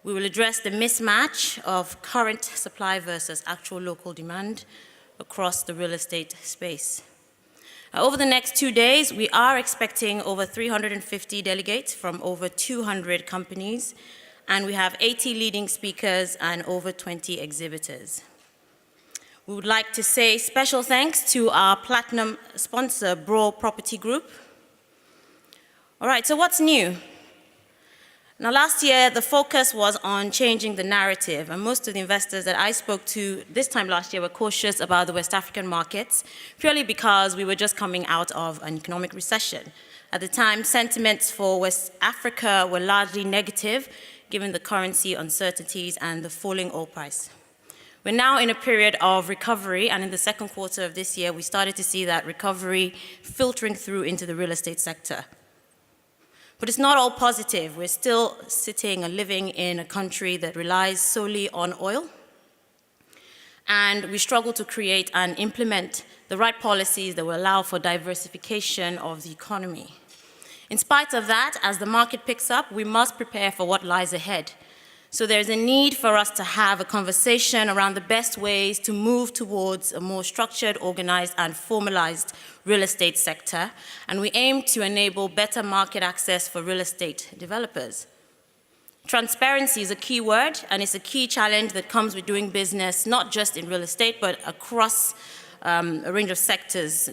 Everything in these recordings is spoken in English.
We will address the mismatch of current supply versus actual local demand across the real estate space. Over the next 2 days, we are expecting over 350 delegates from over 200 companies, and we have 80 leading speakers and over 20 exhibitors. We would like to say special thanks to our platinum sponsor, Broad Property Group. All right, so what's new? Now, last year, the focus was on changing the narrative, and most of the investors that I spoke to this time last year were cautious about the West African markets, purely because we were just coming out of an economic recession. At the time, sentiments for West Africa were largely negative, given the currency uncertainties and the falling oil price. We're now in a period of recovery, and in the second quarter of this year, we started to see that recovery filtering through into the real estate sector. But it's not all positive. We're still sitting and living in a country that relies solely on oil, and we struggle to create and implement the right policies that will allow for diversification of the economy. In spite of that, as the market picks up, we must prepare for what lies ahead. So there's a need for us to have a conversation around the best ways to move towards a more structured, organized, and formalized real estate sector, and we aim to enable better market access for real estate developers. Transparency is a key word, and it's a key challenge that comes with doing business, not just in real estate, but across a range of sectors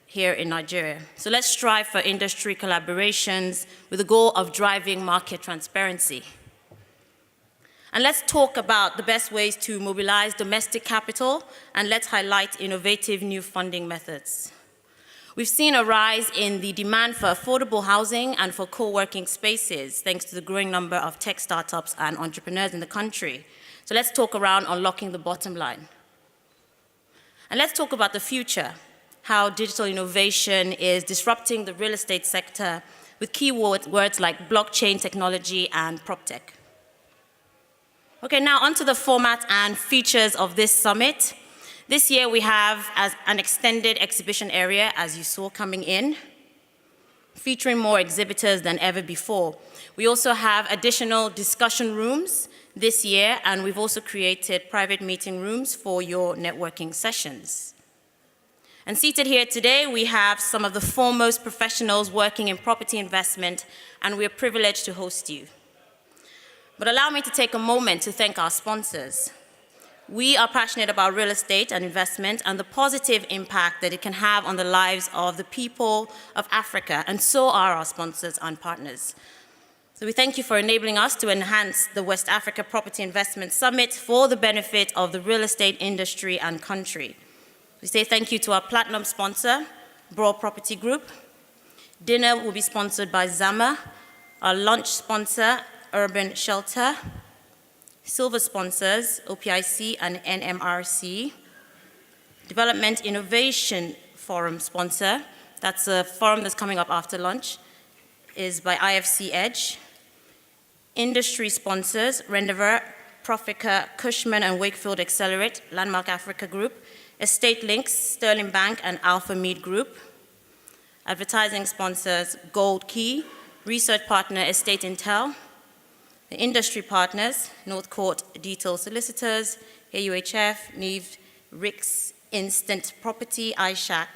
here in Nigeria. So let's strive for industry collaborations with the goal of driving market transparency. And let's talk about the best ways to mobilize domestic capital, and let's highlight innovative new funding methods. We've seen a rise in the demand for affordable housing and for co-working spaces, thanks to the growing number of tech startups and entrepreneurs in the country. So let's talk around unlocking the bottom line. And let's talk about the future, how digital innovation is disrupting the real estate sector with key words like blockchain technology and PropTech. Okay, now onto the format and features of this summit. This year we have an extended exhibition area, as you saw coming in, featuring more exhibitors than ever before. We also have additional discussion rooms this year, and we've also created private meeting rooms for your networking sessions. And seated here today, we have some of the foremost professionals working in property investment, and we are privileged to host you. But allow me to take a moment to thank our sponsors. We are passionate about real estate and investment and the positive impact that it can have on the lives of the people of Africa, and so are our sponsors and partners. So we thank you for enabling us to enhance the West Africa Property Investment Summit for the benefit of the real estate industry and country. We say thank you to our platinum sponsor, Broad Property Group. Dinner will be sponsored by Zama, our lunch sponsor, Urban Shelter, silver sponsors, OPIC and NMRC, Development Innovation Forum sponsor, that's a forum that's coming up after lunch, is by IFC Edge. Industry sponsors, Rendever, Profica, Cushman and Wakefield Accelerate, Landmark Africa Group, Estate Links, Sterling Bank and Alpha Mead Group. Advertising sponsors, Gold Key, Research Partner, Estate Intel. The industry partners, North Court Detail Solicitors, AUHF, Neve, Ricks, Instant Property, iShack,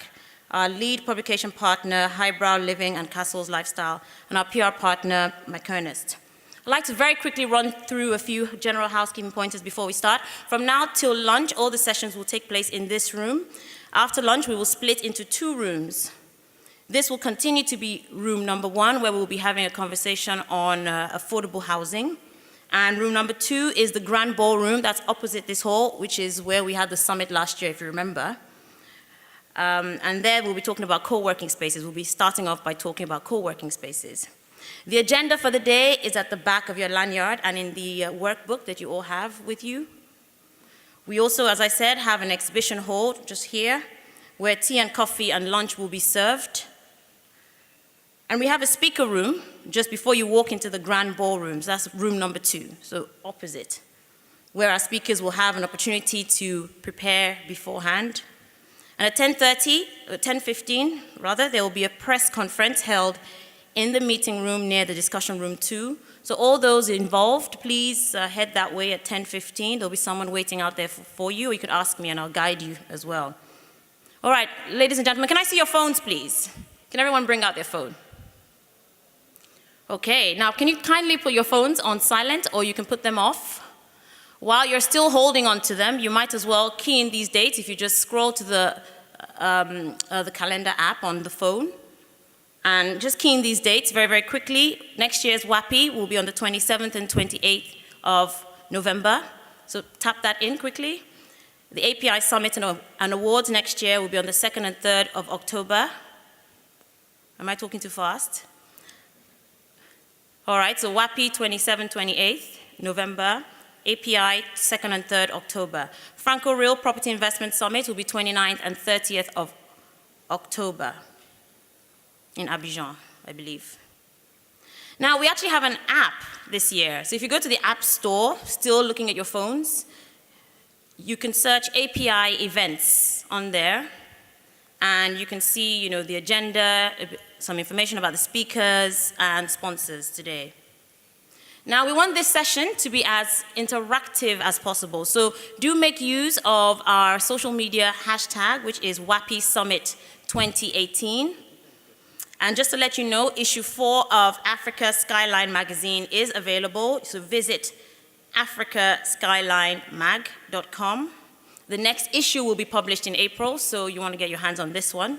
our lead publication partner, Highbrow Living and Castles Lifestyle, and our PR partner, McEarnest. I'd like to very quickly run through a few general housekeeping pointers before we start. From now till lunch, all the sessions will take place in this room. After lunch, we will split into 2 rooms. This will continue to be room number 1, where we'll be having a conversation on affordable housing. And room number 2 is the grand ballroom that's opposite this hall, which is where we had the summit last year, if you remember. And there we'll be talking about co-working spaces. We'll be starting off by talking about co-working spaces. The agenda for the day is at the back of your lanyard and in the workbook that you all have with you. We also, as I said, have an exhibition hall just here, where tea and coffee and lunch will be served. And we have a speaker room just before you walk into the grand ballrooms. That's room number 2, so opposite, where our speakers will have an opportunity to prepare beforehand. And at 10:15, there will be a press conference held in the meeting room near the discussion room 2. So all those involved, please head that way at 10:15. There'll be someone waiting out there for you, or you could ask me and I'll guide you as well. All right, ladies and gentlemen, can I see your phones, please? Can everyone bring out their phone? Okay, now can you kindly put your phones on silent, or you can put them off? While you're still holding on to them, you might as well key in these dates if you just scroll to the calendar app on the phone. And just key in these dates very, very quickly. Next year's WAPI will be on the 27th and 28th of November. So tap that in quickly. The API Summit and Awards next year will be on the 2nd and 3rd of October. Am I talking too fast? All right, so WAPI 27th, 28th November. API 2nd and 3rd October. Franco Real Property Investment Summit will be 29th and 30th of October in Abidjan, I believe. Now, we actually have an app this year. So if you go to the App Store, still looking at your phones, you can search API events on there, and you can see, the agenda, some information about the speakers and sponsors today. Now, we want this session to be as interactive as possible, so do make use of our social media hashtag, which is WAPI Summit 2018. And just to let you know, issue 4 of Africa Skyline magazine is available, so visit africaskylinemag.com. The next issue will be published in April, so you want to get your hands on this one.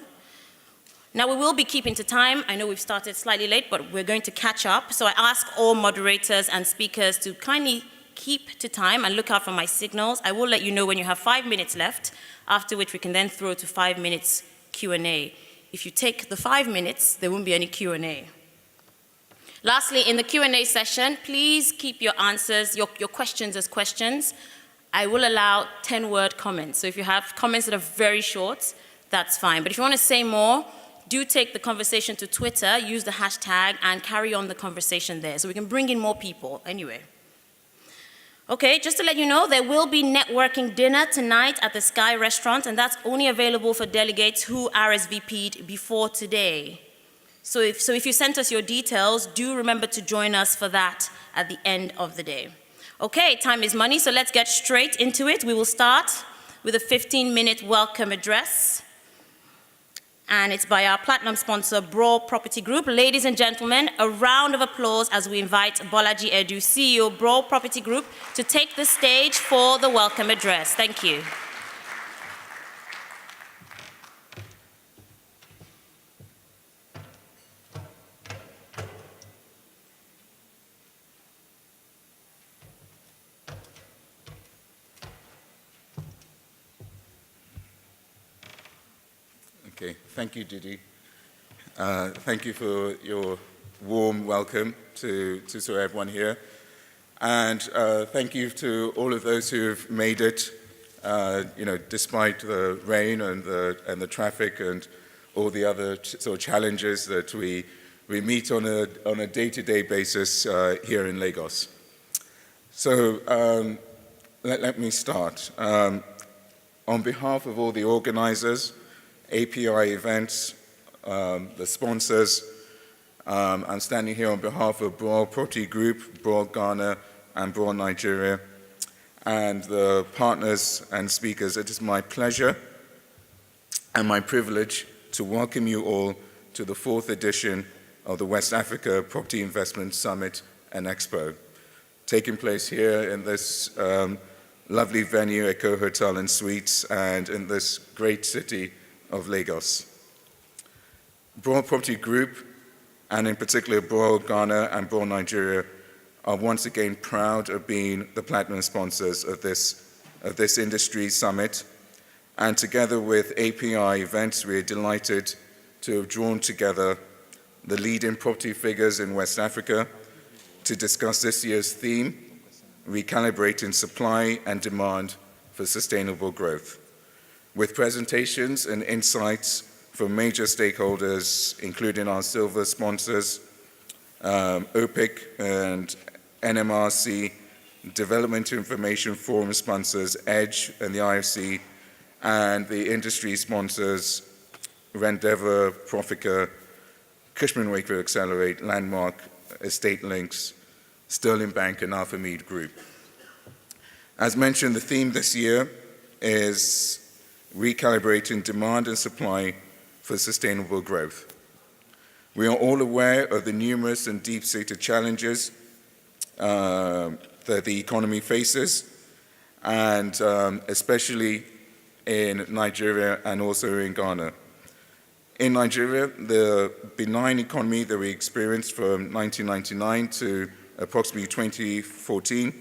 Now, we will be keeping to time. I know we've started slightly late, but we're going to catch up. So I ask all moderators and speakers to kindly keep to time and look out for my signals. I will let you know when you have 5 minutes left, after which we can then throw to 5 minutes Q&A. If you take the 5 minutes, there won't be any Q&A. Lastly, in the Q&A session, please keep your answers, your questions as questions. I will allow 10-word comments. So if you have comments that are very short, that's fine. But if you want to say more, do take the conversation to Twitter, use the hashtag, and carry on the conversation there so we can bring in more people anyway. Okay, just to let you know, there will be networking dinner tonight at the Sky Restaurant, and that's only available for delegates who RSVP'd before today. So if you sent us your details, do remember to join us for that at the end of the day. Okay, time is money, so let's get straight into it. We will start with a 15-minute welcome address, and it's by our platinum sponsor, Brawl Property Group. Ladies and gentlemen, a round of applause as we invite Bolaji Edu, CEO, Brawl Property Group, to take the stage for the welcome address. Thank you. Okay, thank you, Didi. Thank you for your warm welcome to everyone here. And thank you to all of those who have made it, despite the rain and the traffic and all the other sort of challenges that we meet on a day-to-day basis here in Lagos. So let me start. On behalf of all the organizers, API events, the sponsors, I'm standing here on behalf of Brawl Property Group, Brawl Ghana, and Brawl Nigeria, and the partners and speakers. It is my pleasure and my privilege to welcome you all to the 4th edition of the West Africa Property Investment Summit and Expo, taking place here in this lovely venue, Eco Hotel and Suites, and in this great city of Lagos. Brawl Property Group, and in particular Brawl Ghana and Brawl Nigeria, are once again proud of being the platinum sponsors of this industry summit. And together with API events, we are delighted to have drawn together the leading property figures in West Africa to discuss this year's theme, recalibrating supply and demand for sustainable growth, with presentations and insights from major stakeholders, including our silver sponsors, OPIC and NMRC, Development Information Forum sponsors, EDGE and the IFC, and the industry sponsors, Rendeavor, Profica, Cushman Wakefield Accelerate, Landmark, Estate Links, Sterling Bank, and Alpha Mead Group. As mentioned, the theme this year is recalibrating demand and supply for sustainable growth. We are all aware of the numerous and deep-seated challenges that the economy faces, and especially in Nigeria and also in Ghana. In Nigeria, the benign economy that we experienced from 1999 to approximately 2014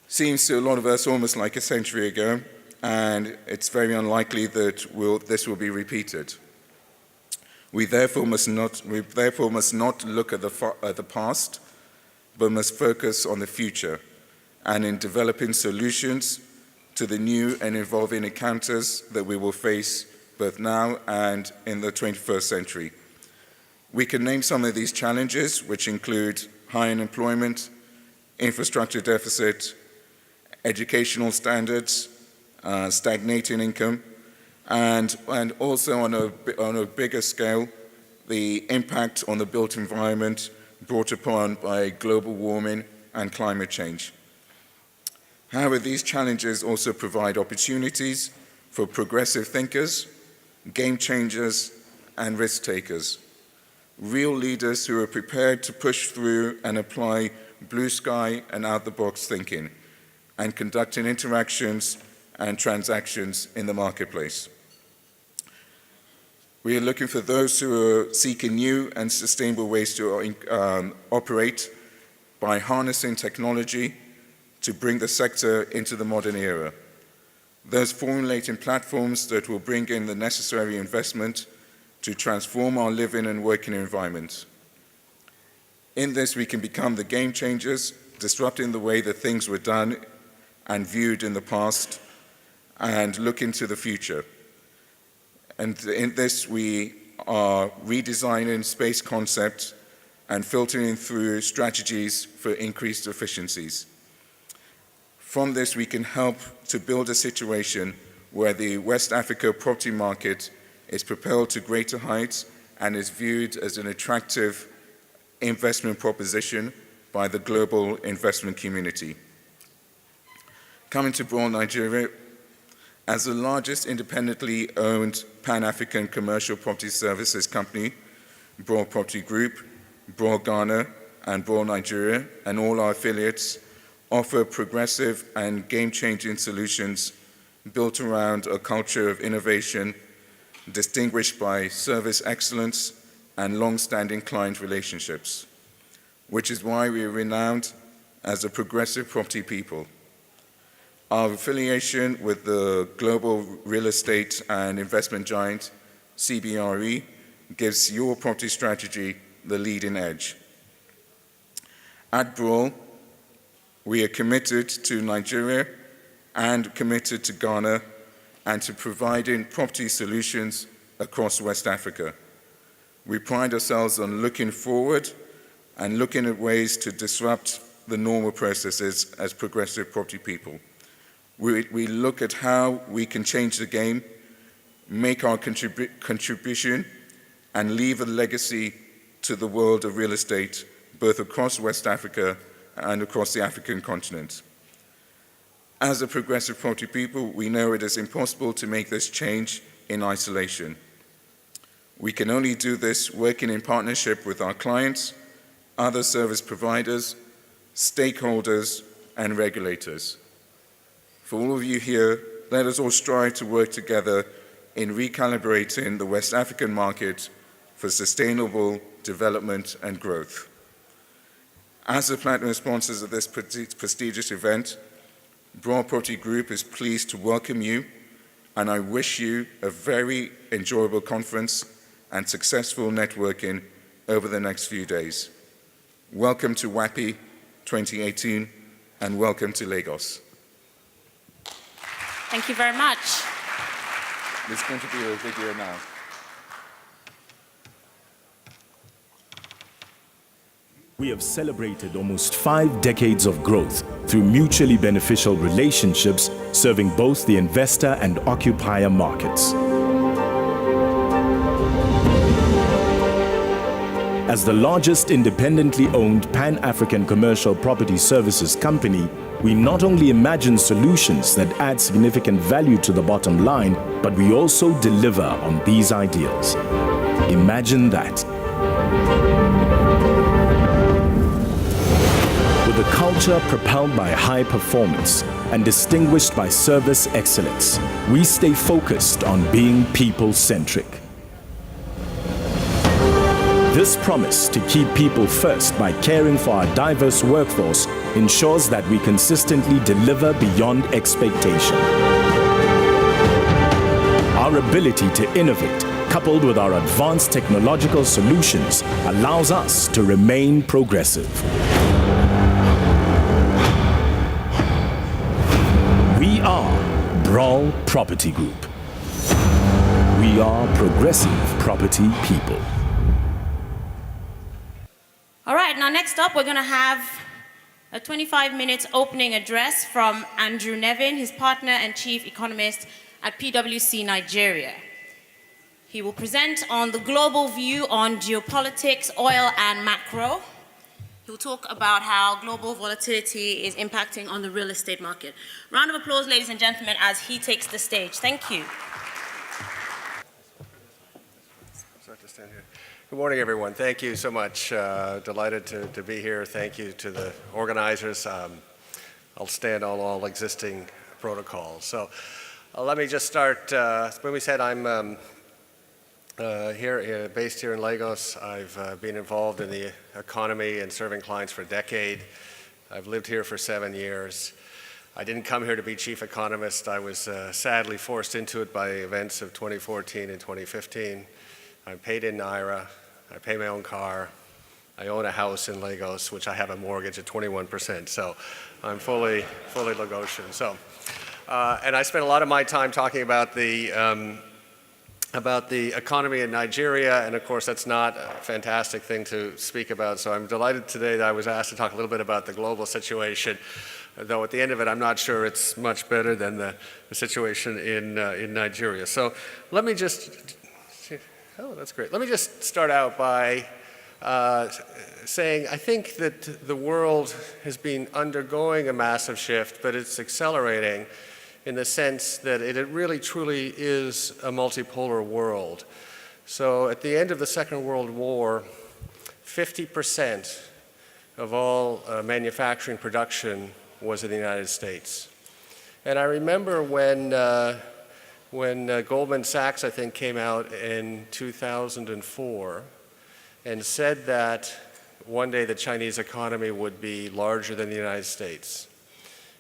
seems to a lot of us almost like a century ago, and it's very unlikely that this will be repeated. We therefore must not look at the past, but must focus on the future and in developing solutions to the new and evolving encounters that we will face both now and in the 21st century. We can name some of these challenges, which include high unemployment, infrastructure deficit, educational standards, stagnating income, and also on a bigger scale, the impact on the built environment brought upon by global warming and climate change. However, these challenges also provide opportunities for progressive thinkers, game changers, and risk takers, real leaders who are prepared to push through and apply blue sky and out-the-box thinking, and conducting interactions and transactions in the marketplace. We are looking for those who are seeking new and sustainable ways to operate by harnessing technology to bring the sector into the modern era. Those formulating platforms that will bring in the necessary investment to transform our living and working environment. In this, we can become the game changers, disrupting the way that things were done and viewed in the past, and look into the future. And in this, we are redesigning space concepts and filtering through strategies for increased efficiencies. From this, we can help to build a situation where the West Africa property market is propelled to greater heights and is viewed as an attractive investment proposition by the global investment community. Coming to Broad Nigeria, as the largest independently owned Pan-African commercial property services company, Broad Property Group, Broad Ghana, and Broad Nigeria, and all our affiliates offer progressive and game-changing solutions built around a culture of innovation distinguished by service excellence and long-standing client relationships, which is why we are renowned as a progressive property people. Our affiliation with the global real estate and investment giant, CBRE, gives your property strategy the leading edge. At Brawl, we are committed to Nigeria and committed to Ghana and to providing property solutions across West Africa. We pride ourselves on looking forward and looking at ways to disrupt the normal processes as progressive property people. We look at how we can change the game, make our contribution, and leave a legacy to the world of real estate, both across West Africa and across the African continent. As a progressive property people, we know it is impossible to make this change in isolation. We can only do this working in partnership with our clients, other service providers, stakeholders, and regulators. For all of you here, let us all strive to work together in recalibrating the West African market for sustainable development and growth. As the platinum sponsors of this prestigious event, Broad Property Group is pleased to welcome you, and I wish you a very enjoyable conference and successful networking over the next few days. Welcome to WAPI 2018, and welcome to Lagos. Thank you very much. There's going to be a video now. We have celebrated almost 5 decades of growth through mutually beneficial relationships serving both the investor and occupier markets. As the largest independently owned Pan-African commercial property services company, we not only imagine solutions that add significant value to the bottom line, but we also deliver on these ideals. Imagine that. With a culture propelled by high performance and distinguished by service excellence, we stay focused on being people-centric. This promise to keep people first by caring for our diverse workforce ensures that we consistently deliver beyond expectation. Our ability to innovate, coupled with our advanced technological solutions, allows us to remain progressive. We are Brawl Property Group. We are progressive property people. All right, now next up, we're going to have a 25-minute opening address from Andrw Nevin, his partner and chief economist at PwC Nigeria. He will present on the global view on geopolitics, oil, and macro. He'll talk about how global volatility is impacting on the real estate market. Round of applause, ladies and gentlemen, as he takes the stage. Thank you. Good morning, everyone. Thank you so much. Delighted to be here. Thank you to the organizers. I'll stand on all existing protocols. So let me just start. When we said I'm based here in Lagos, I've been involved in the economy and serving clients for a decade. I've lived here for 7 years. I didn't come here to be chief economist. I was sadly forced into it by events of 2014 and 2015. I'm paid in Naira, I pay my own car, I own a house in Lagos, which I have a mortgage at 21%, so I'm fully Lagosian. So, and I spent a lot of my time talking about the economy in Nigeria, and of course that's not a fantastic thing to speak about, so I'm delighted today that I was asked to talk a little bit about the global situation, though at the end of it I'm not sure it's much better than the situation in Nigeria. So let me just Oh, that's great. Let me just start out by saying I think that the world has been undergoing a massive shift, but it's accelerating in the sense that it really truly is a multipolar world. So at the end of the Second World War, 50% of all manufacturing production was in the United States. And I remember when Goldman Sachs, I think, came out in 2004 and said that one day the Chinese economy would be larger than the United States.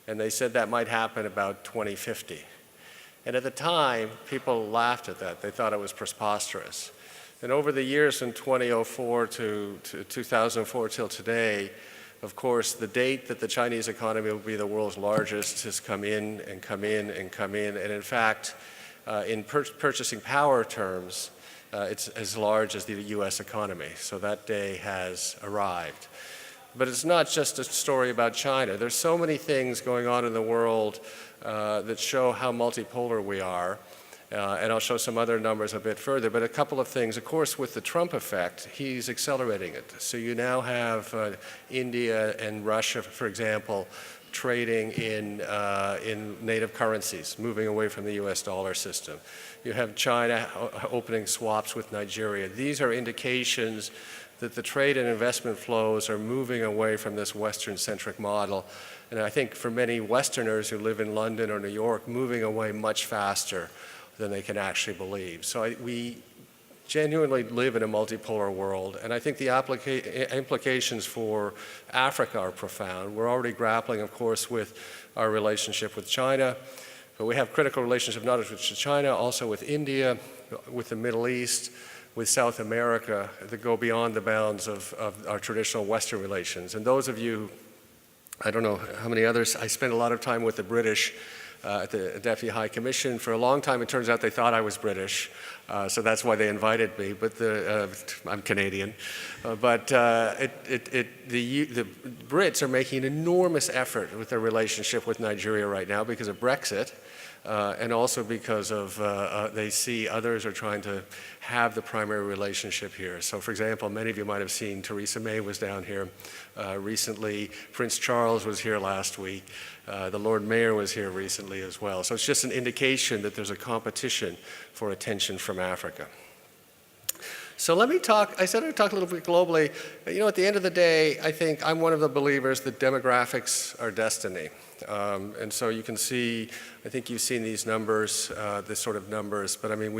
And they said that might happen about 2050. And at the time, people laughed at that. They thought it was preposterous. And over the years from 2004 to 2004 till today, of course, the date that the Chinese economy will be the world's largest has come in and come in and come in. And in fact, in purchasing power terms, it's as large as the US economy. So that day has arrived. But it's not just a story about China. There's so many things going on in the world that show how multipolar we are. And I'll show some other numbers a bit further, but a couple of things. Of course, with the Trump effect, he's accelerating it. So you now have India and Russia, for example, trading in native currencies, moving away from the US dollar system. You have China opening swaps with Nigeria. These are indications that the trade and investment flows are moving away from this Western-centric model. And I think for many Westerners who live in London or New York, moving away much faster than they can actually believe. So we genuinely live in a multipolar world, and I think the implications for Africa are profound. We're already grappling, of course, with our relationship with China, but we have critical relationships not just with China, also with India, with the Middle East, with South America that go beyond the bounds of our traditional Western relations. And those of you, I don't know how many others, I spent a lot of time with the British at the Deputy High Commission. For a long time, it turns out they thought I was British, so that's why they invited me, but I'm Canadian. But the Brits are making an enormous effort with their relationship with Nigeria right now because of Brexit. and also because of they see others are trying to have the primary relationship here. So for example, many of you might have seen Theresa May was down here recently. Prince Charles was here last week. The Lord Mayor was here recently as well. So it's just an indication that there's a competition for attention from Africa. So let me talk, I said I'd talk a little bit globally. You know, at the end of the day, I think I'm one of the believers that demographics are destiny. And so you can see, I think you've seen these numbers, this sort of numbers, but I mean,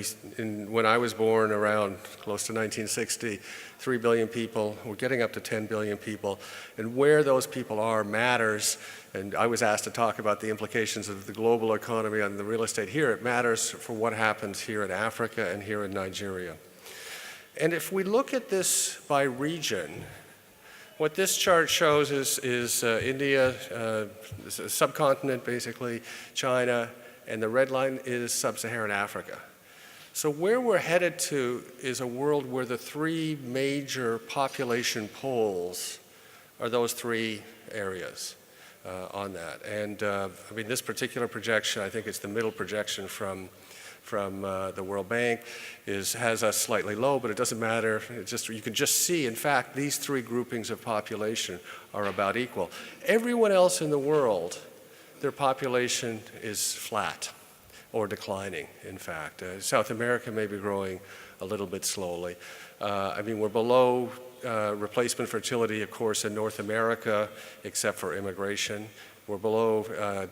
when I was born around close to 1960, 3 billion people, we're getting up to 10 billion people, and where those people are matters. And I was asked to talk about the implications of the global economy on the real estate here. It matters for what happens here in Africa and here in Nigeria. And if we look at this by region, what this chart shows is India, a subcontinent basically, China, and the red line is sub-Saharan Africa. So where we're headed to is a world where the three major population poles are those three areas on that. And I mean, this particular projection, I think it's the middle projection from the World Bank, has us slightly low, but it doesn't matter. It's just, you can just see, in fact, these three groupings of population are about equal. Everyone else in the world, their population is flat or declining, in fact. South America may be growing a little bit slowly. I mean, we're below replacement fertility, of course, in North America, except for immigration. We're below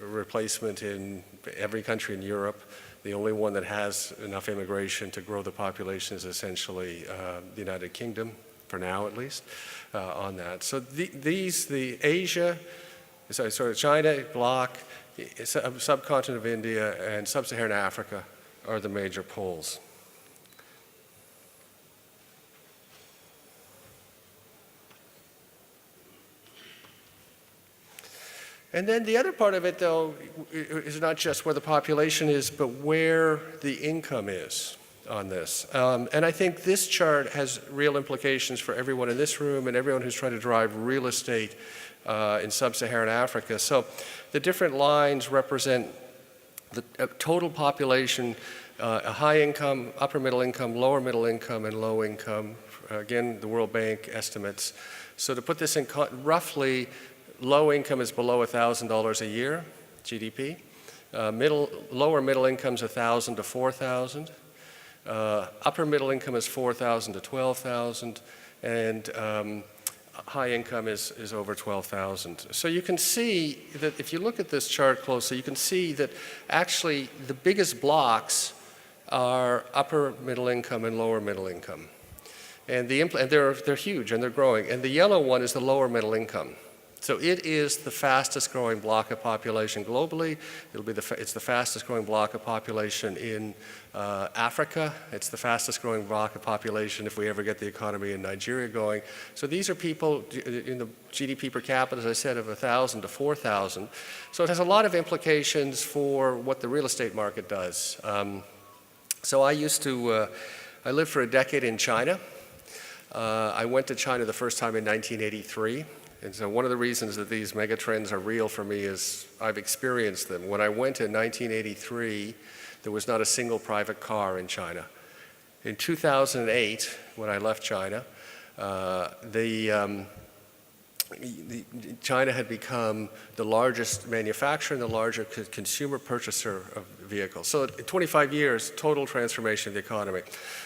replacement in every country in Europe. The only one that has enough immigration to grow the population is essentially the United Kingdom, for now at least, on that. So the Asia, sorry, China bloc, subcontinent of India, and sub-Saharan Africa are the major poles. And then the other part of it, though, is not just where the population is, but where the income is on this. And I think this chart has real implications for everyone in this room and everyone who's trying to drive real estate in sub-Saharan Africa. So the different lines represent the total population, a high income, upper middle income, lower middle income, and low income. Again, the World Bank estimates. So to put this in roughly, low income is below $1,000 a year, GDP. Lower middle income is 1,000 to 4,000. Upper middle income is 4,000 to 12,000. And high income is over 12,000. So you can see that if you look at this chart closely, you can see that actually the biggest blocks are upper middle income and lower middle income. And they're huge and they're growing. And the yellow one is the lower middle income. So it is the fastest growing block of population globally. It's the fastest growing block of population in Africa. It's the fastest growing block of population if we ever get the economy in Nigeria going. So these are people in the GDP per capita, as I said, of 1,000 to 4,000. So it has a lot of implications for what the real estate market does. So I lived for a decade in China. I went to China the first time in 1983. And so one of the reasons that these mega trends are real for me is I've experienced them. When I went in 1983, there was not a single private car in China. In 2008, when I left China, China had become the largest manufacturer and the largest consumer purchaser of vehicles. So in 25 years, total transformation of the economy.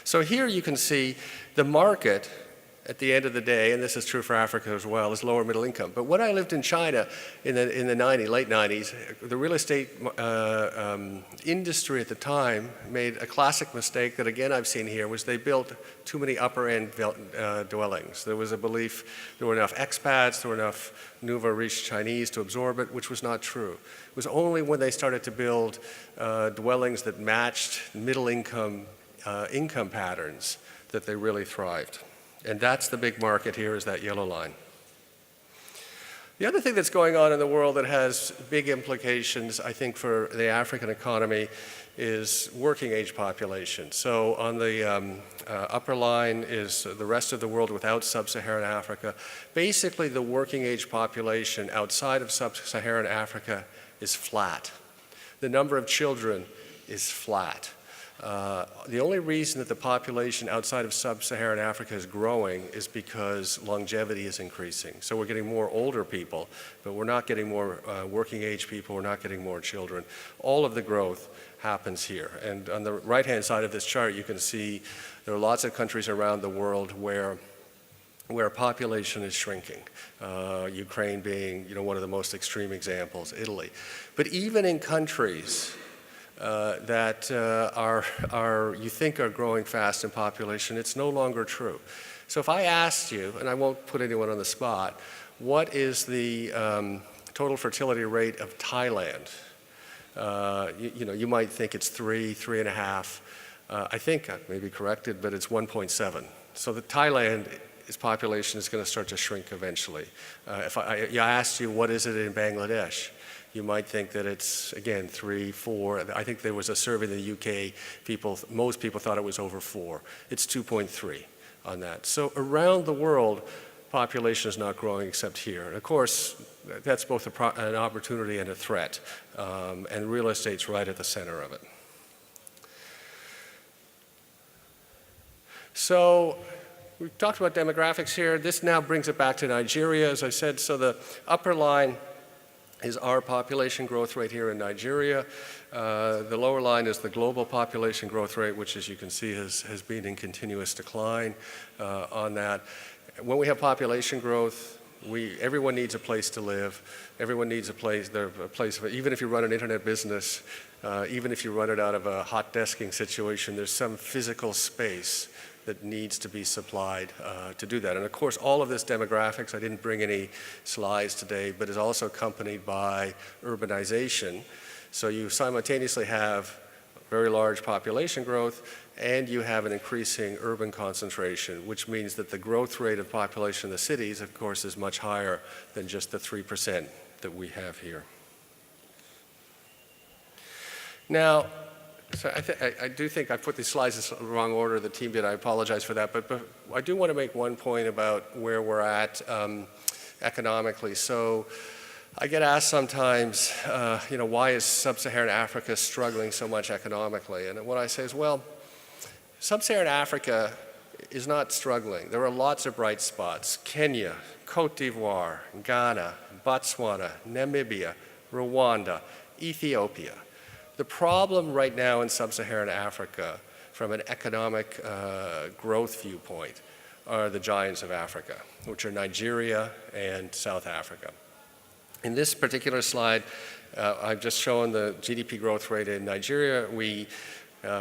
So here you can see the market at the end of the day, and this is true for Africa as well, is lower middle income. But when I lived in China in the late 90s, the real estate industry at the time made a classic mistake that again I've seen here, was they built too many upper-end dwellings. There was a belief there were enough expats, there were enough nouveau riche Chinese to absorb it, which was not true. It was only when they started to build dwellings that matched middle income income patterns that they really thrived. And that's the big market here, is that yellow line. The other thing that's going on in the world that has big implications, I think, for the African economy is working age population. So on the upper line is the rest of the world without sub-Saharan Africa. Basically, the working age population outside of sub-Saharan Africa is flat. The number of children is flat. The only reason that the population outside of sub-Saharan Africa is growing is because longevity is increasing. So we're getting more older people, but we're not getting more working age people, we're not getting more children. All of the growth happens here. And on the right-hand side of this chart, you can see there are lots of countries around the world where population is shrinking. Ukraine being, one of the most extreme examples, Italy. But even in countries that you think are growing fast in population, it's no longer true. So if I asked you, and I won't put anyone on the spot, what is the total fertility rate of Thailand? You might think it's 3.5. I think I may be corrected, but it's 1.7. So the Thailand's population is going to start to shrink eventually. If I asked you, what is it in Bangladesh? You might think that it's, again, 3, 4. I think there was a survey in the UK, most people thought it was over 4. It's 2.3 on that. So around the world, population is not growing except here. And of course, that's both an opportunity and a threat. And real estate's right at the center of it. So we've talked about demographics here. This now brings it back to Nigeria, as I said. So the upper line is our population growth rate here in Nigeria. The lower line is the global population growth rate, which, as you can see, has been in continuous decline on that. When we have population growth, everyone needs a place to live. Everyone needs a place, even if you run an internet business, even if you run it out of a hot desking situation, there's some physical space that needs to be supplied to do that. And of course, all of this demographics, I didn't bring any slides today, but is also accompanied by urbanization. So you simultaneously have very large population growth and you have an increasing urban concentration, which means that the growth rate of population in the cities, of course, is much higher than just the 3% that we have here. Now, so I do think I put these slides in the wrong order, the team did, I apologize for that, but I do want to make one point about where we're at economically. So I get asked sometimes, why is sub-Saharan Africa struggling so much economically? And what I say is, well, sub-Saharan Africa is not struggling. There are lots of bright spots. Kenya, Cote d'Ivoire, Ghana, Botswana, Namibia, Rwanda, Ethiopia. The problem right now in sub-Saharan Africa, from an economic growth viewpoint, are the giants of Africa, which are Nigeria and South Africa. In this particular slide, I've just shown the GDP growth rate in Nigeria.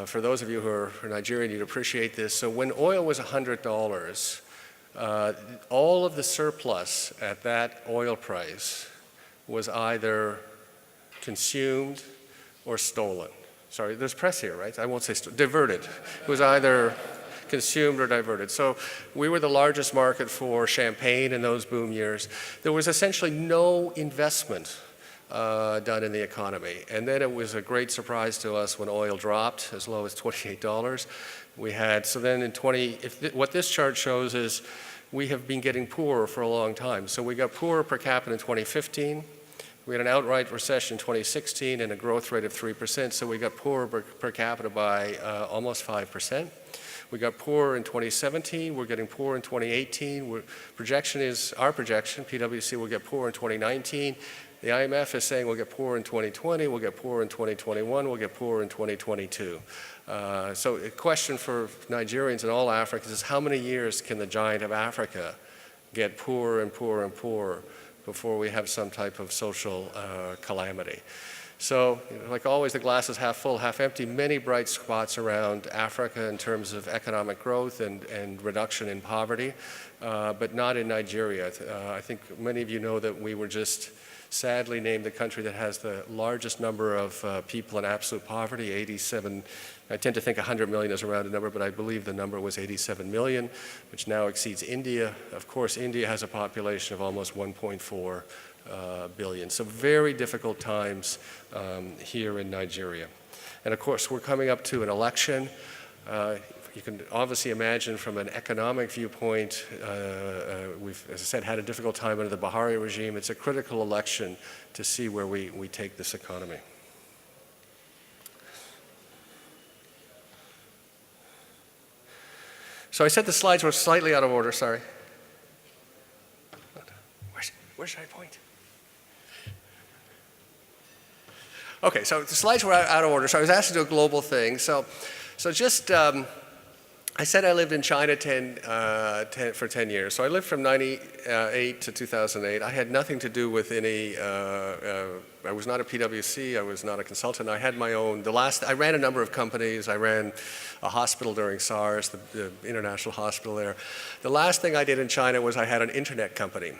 For those of you who are Nigerian, you'd appreciate this. So when oil was $100, all of the surplus at that oil price was either consumed or stolen. Sorry, there's press here, right? I won't say diverted. It was either consumed or diverted. So we were the largest market for champagne in those boom years. There was essentially no investment done in the economy. And then it was a great surprise to us when oil dropped as low as $28. What this chart shows is we have been getting poorer for a long time. So we got poorer per capita in 2015. We had an outright recession in 2016 and a growth rate of 3%, so we got poorer per capita by almost 5%. We got poorer in 2017, we're getting poorer in 2018. Our projection, PwC, will get poorer in 2019. The IMF is saying we'll get poorer in 2020, we'll get poorer in 2021, we'll get poorer in 2022. So a question for Nigerians and all Africans is how many years can the giant of Africa get poorer and poorer and poorer before we have some type of social calamity? So, like always, the glass is half full, half empty. Many bright spots around Africa in terms of economic growth and reduction in poverty, but not in Nigeria. I think many of you know that we were just sadly named the country that has the largest number of people in absolute poverty, 87. I tend to think 100 million is a rounded number, but I believe the number was 87 million, which now exceeds India. Of course, India has a population of almost 1.4 billion. So very difficult times here in Nigeria. And of course, we're coming up to an election. You can obviously imagine from an economic viewpoint, we've, as I said, had a difficult time under the Buhari regime. It's a critical election to see where we take this economy. So I said the slides were slightly out of order, sorry. Where should I point? Okay, so the slides were out of order, so I was asked to do a global thing. So just, I said I lived in China for 10 years. So I lived from 98 to 2008. I had nothing to do with any, I was not a PwC, I was not a consultant. I had my own, I ran a number of companies. I ran a hospital during SARS, the international hospital there. The last thing I did in China was I had an internet company,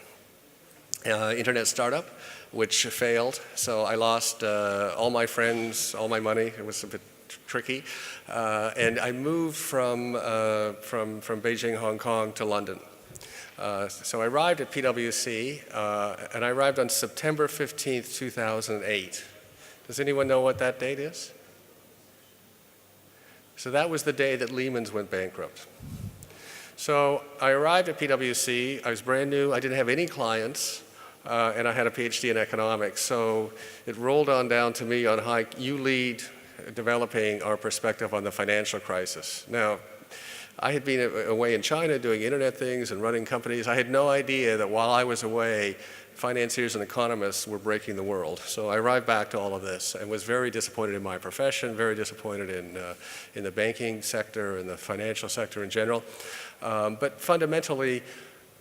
internet startup, which failed. So I lost all my friends, all my money. It was a bit tricky. And I moved from Beijing, Hong Kong to London. So I arrived at PwC, and I arrived on September 15th, 2008. Does anyone know what that date is? So that was the day that Lehman's went bankrupt. So I arrived at PwC. I was brand new. I didn't have any clients. And I had a PhD in economics. So it rolled on down to me on how you lead developing our perspective on the financial crisis. Now, I had been away in China doing internet things and running companies. I had no idea that while I was away, financiers and economists were breaking the world. So I arrived back to all of this and was very disappointed in my profession, very disappointed in the banking sector and the financial sector in general. But fundamentally,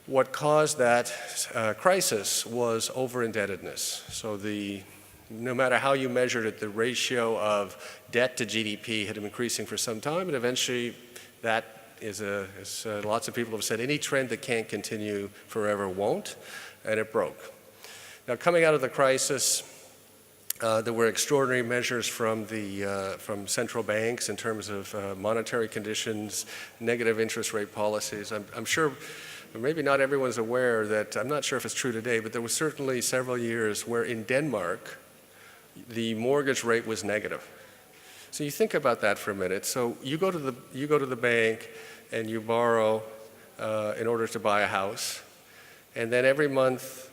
what caused that crisis was over-indebtedness. So no matter how you measured it, the ratio of debt to GDP had been increasing for some time, and eventually that is lots of people have said, any trend that can't continue forever won't, and it broke. Now, coming out of the crisis, there were extraordinary measures from central banks in terms of monetary conditions, negative interest rate policies. I'm sure maybe not everyone's aware that, I'm not sure if it's true today, but there was certainly several years where in Denmark, the mortgage rate was negative. So you think about that for a minute. So you go to the bank and you borrow in order to buy a house, and then every month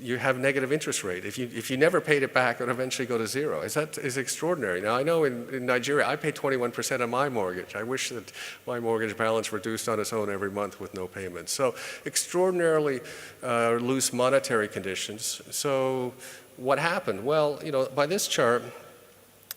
you have negative interest rate. If you never paid it back, it would eventually go to zero. Is extraordinary. Now I know in Nigeria I pay 21% on my mortgage. I wish that my mortgage balance reduced on its own every month with no payments. So extraordinarily loose monetary conditions. So what happened? Well, by this chart,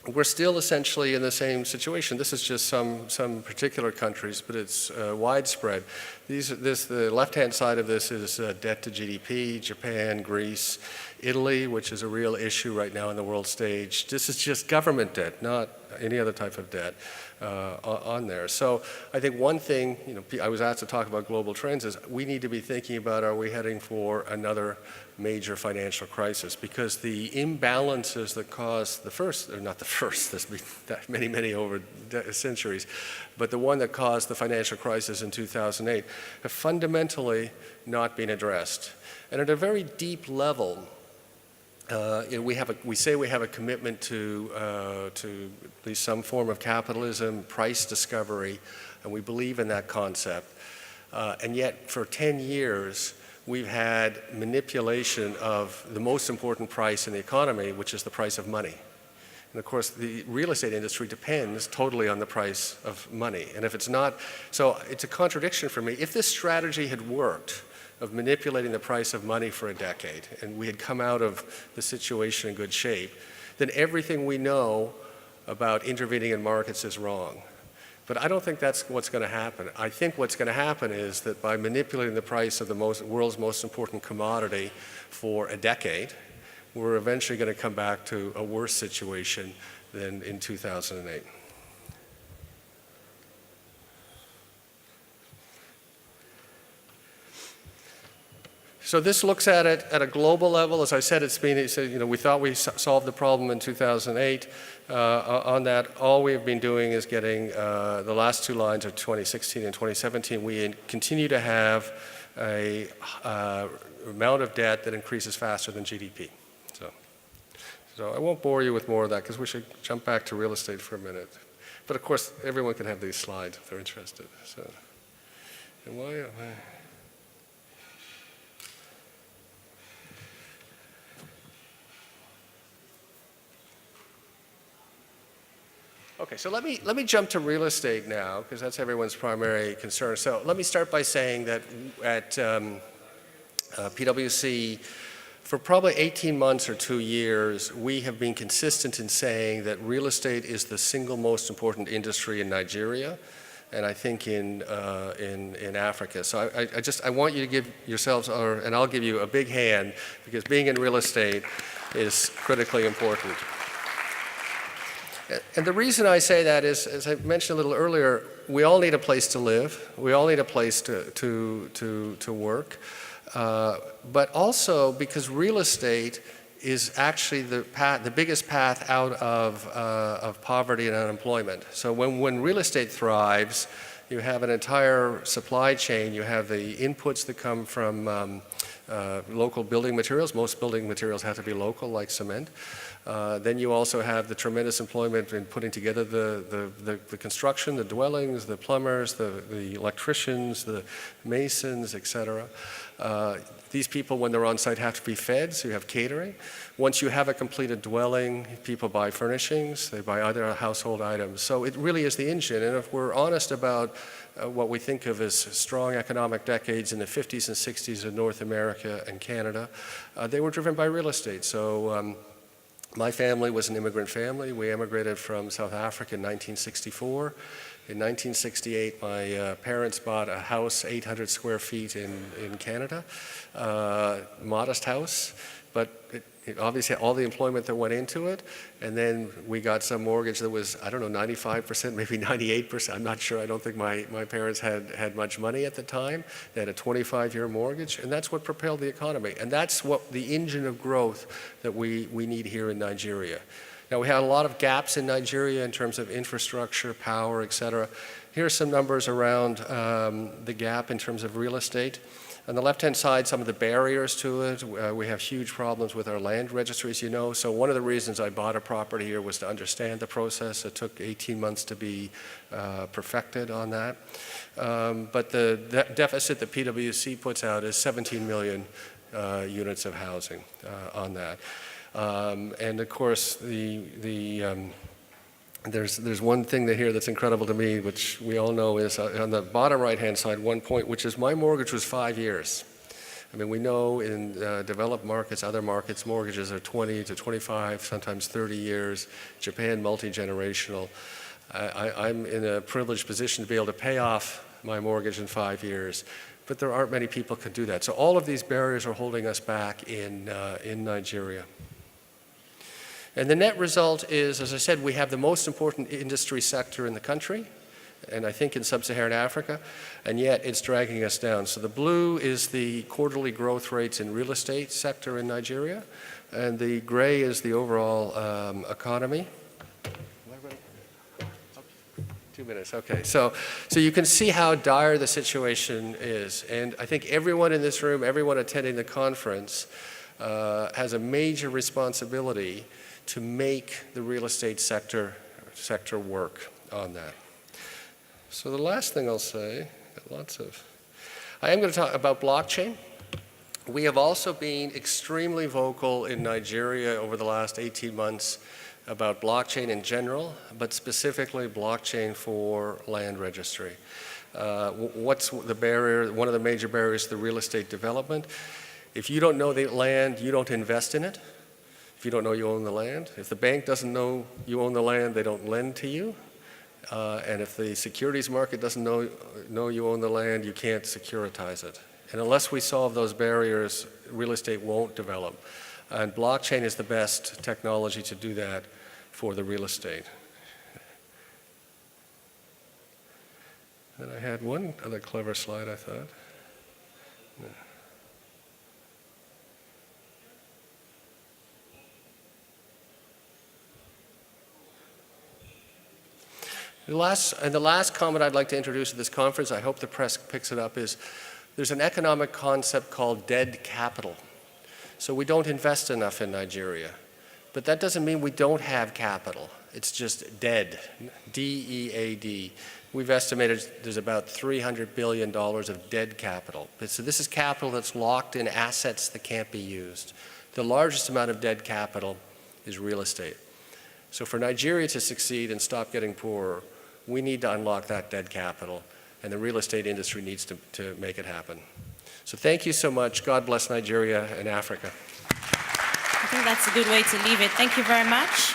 we're still essentially in the same situation. This is just some particular countries, but it's widespread. The left-hand side of this is debt to GDP, Japan, Greece, Italy, which is a real issue right now on the world stage. This is just government debt, not any other type of debt on there. So I think one thing, I was asked to talk about global trends, is we need to be thinking about, are we heading for another major financial crisis? Because the imbalances that caused the first, or not the first, there's been many over centuries, but the one that caused the financial crisis in 2008 have fundamentally not been addressed. And at a very deep level, we say we have a commitment to at least some form of capitalism, price discovery, and we believe in that concept. And yet, for 10 years, we've had manipulation of the most important price in the economy, which is the price of money. And of course, the real estate industry depends totally on the price of money. And if it's not, so it's a contradiction for me. If this strategy had worked, of manipulating the price of money for a decade, and we had come out of the situation in good shape, then everything we know about intervening in markets is wrong. But I don't think that's what's going to happen. I think what's going to happen is that by manipulating the price of the world's most important commodity for a decade, we're eventually going to come back to a worse situation than in 2008. So this looks at it at a global level. As I said, we thought we solved the problem in 2008. On that, all we've been doing is getting the last two lines of 2016 and 2017. We continue to have a amount of debt that increases faster than GDP. So I won't bore you with more of that because we should jump back to real estate for a minute. But of course, everyone can have these slides if they're interested. So, and why am I? Okay, so let me jump to real estate now, because that's everyone's primary concern. So let me start by saying that at PwC, for probably 18 months or 2 years, we have been consistent in saying that real estate is the single most important industry in Nigeria, and I think in Africa. So I want you to give yourselves, and I'll give you a big hand, because being in real estate is critically important. And the reason I say that is, as I mentioned a little earlier, we all need a place to live. We all need a place to work. But also because real estate is actually the biggest path out of poverty and unemployment. So when real estate thrives, you have an entire supply chain. You have the inputs that come from local building materials. Most building materials have to be local, like cement. Then you also have the tremendous employment in putting together the construction, the dwellings, the plumbers, the electricians, the masons, etc. These people, when they're on site, have to be fed, so you have catering. Once you have a completed dwelling, people buy furnishings, they buy other household items. So it really is the engine, and if we're honest about what we think of as strong economic decades in the 50s and 60s in North America and Canada, they were driven by real estate. So my family was an immigrant family. We immigrated from South Africa in 1964. In 1968, my parents bought a house, 800 square feet in Canada, modest house, but it obviously had all the employment that went into it. And then we got some mortgage that was, I don't know, 95%, maybe 98%. I'm not sure. I don't think my parents had much money at the time. They had a 25-year mortgage, and that's what propelled the economy. And that's what the engine of growth that we need here in Nigeria. Now, we had a lot of gaps in Nigeria in terms of infrastructure, power, et cetera. Here are some numbers around the gap in terms of real estate. On the left-hand side, some of the barriers to it. We have huge problems with our land registries, you know. So one of the reasons I bought a property here was to understand the process. It took 18 months to be perfected on that. But the deficit that PwC puts out is 17 million units of housing on that. And of course, there's one thing here that's incredible to me, which we all know is on the bottom right-hand side, one point, which is my mortgage was 5 years. I mean, we know in developed markets, other markets, mortgages are 20 to 25, sometimes 30 years. Japan, multi-generational. I'm in a privileged position to be able to pay off my mortgage in 5 years, but there aren't many people who can do that. So all of these barriers are holding us back in Nigeria. And the net result is, as I said, we have the most important industry sector in the country, and I think in sub-Saharan Africa, and yet it's dragging us down. So the blue is the quarterly growth rates in real estate sector in Nigeria, and the gray is the overall economy. 2 minutes, okay. So you can see how dire the situation is, and I think everyone in this room, everyone attending the conference, has a major responsibility to make the real estate sector work on that. So the last thing I'll say, I am going to talk about blockchain. We have also been extremely vocal in Nigeria over the last 18 months about blockchain in general, but specifically blockchain for land registry. What's the barrier? One of the major barriers to real estate development. If you don't know the land, you don't invest in it. If you don't know you own the land. If the bank doesn't know you own the land, they don't lend to you. And if the securities market doesn't know you own the land, you can't securitize it. And unless we solve those barriers, real estate won't develop. And blockchain is the best technology to do that for the real estate. And I had one other clever slide, I thought. The last comment I'd like to introduce at this conference, I hope the press picks it up, is there's an economic concept called dead capital. So we don't invest enough in Nigeria. But that doesn't mean we don't have capital. It's just dead, D-E-A-D. We've estimated there's about $300 billion of dead capital. So this is capital that's locked in assets that can't be used. The largest amount of dead capital is real estate. So for Nigeria to succeed and stop getting poorer, we need to unlock that dead capital, and the real estate industry needs to make it happen. So thank you so much. God bless Nigeria and Africa. I think that's a good way to leave it. Thank you very much.